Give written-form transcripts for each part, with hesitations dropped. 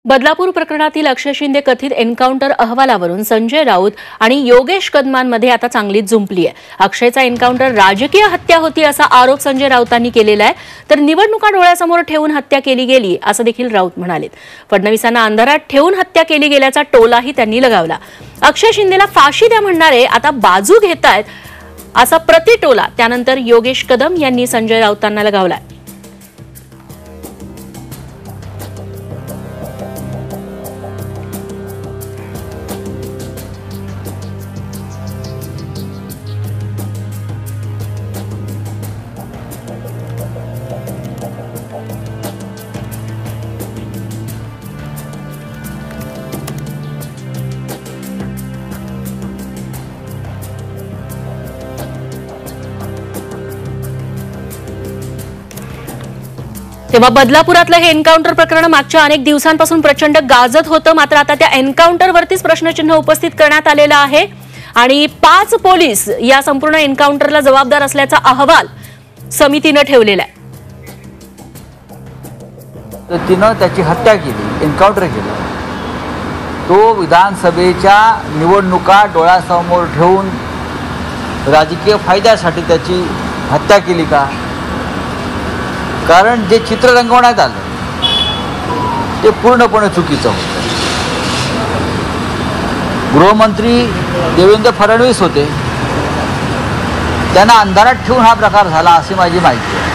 बदलापूर प्रकरणातील अक्षय शिंदे कथित एन्काउंटर अहवालावरून संजय राऊत आणि योगेश कदमांमध्ये आता चांगलीच जुंपली आहे। अक्षयचा एन्काउंटर राजकीय हत्या होती असा आरोप संजय राऊतांनी केलेला आहे, तर निवडणुका डोळ्यासमोर ठेवून हत्या केली गेली असं देखील राऊत म्हणालेत। फडणवीसांना अंधारात ठेवून हत्या केली गेल्याचा टोलाही त्यांनी लगावला। अक्षय शिंदेला फाशी द्या म्हणणारे आता बाजू घेतायत असा प्रतिटोला त्यानंतर योगेश कदम यांनी संजय राऊतांना लगावला। तेव्हा बदलापुरातलं हे एन्काउंटर प्रकरण मागच्या अनेक दिवसांपासून प्रचंड गाजत होतं, मात्र आता त्या एन्काउंटरवरतीच प्रश्नचिन्ह उपस्थित करण्यात आलेलं आहे आणि 5 पोलीस या संपूर्ण एन्काउंटरला जबाबदार असल्याचा अहवाल समितीने ठेवलेला आहे। तिनं त्याची हत्या केली, एन्काउंटर केलं। तो विधानसभेच्या निवडणुका डोळ्यासमोर ठेवून राजकीय फायद्यासाठी त्याची हत्या केली का? कारण जे चित्र रंगवण्यात आलं ते पूर्णपणे चुकीचं होतं। गृहमंत्री देवेंद्र फडणवीस होते, त्यांना अंधारात ठेवून हा प्रकार झाला अशी माझी माहिती आहे।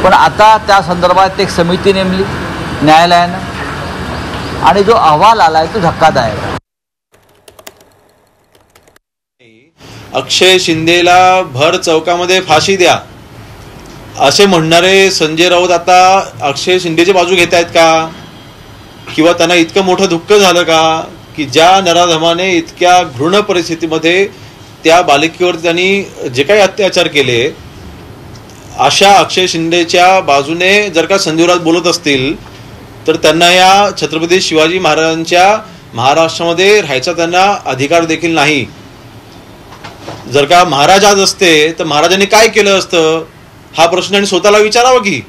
पण आता त्या संदर्भात एक समिती नेमली न्यायालयानं आणि जो अहवाल आलाय तो धक्कादायक आहे। अक्षय शिंदेला भर चौकामध्ये फाशी द्या असे म्हणणारे संजय राऊत आता अक्षय शिंदेची बाजू घेत आहेत का? किंवा त्यांना इतकं मोठं दुःख झालं का की ज्या नराधमाने इतक्या घृण परिस्थितीमध्ये त्या बालिकेवर त्यांनी जे काही अत्याचार केले, अशा अक्षय शिंदेच्या बाजूने जर का संजय राऊत बोलत असतील तर त्यांना या छत्रपती शिवाजी महाराजांच्या महाराष्ट्रामध्ये राहायचा त्यांना अधिकार देखील नाही। जर का महाराज आज असते तर महाराजांनी काय केलं असतं हा प्रश्न आणि स्वतःला विचारावा की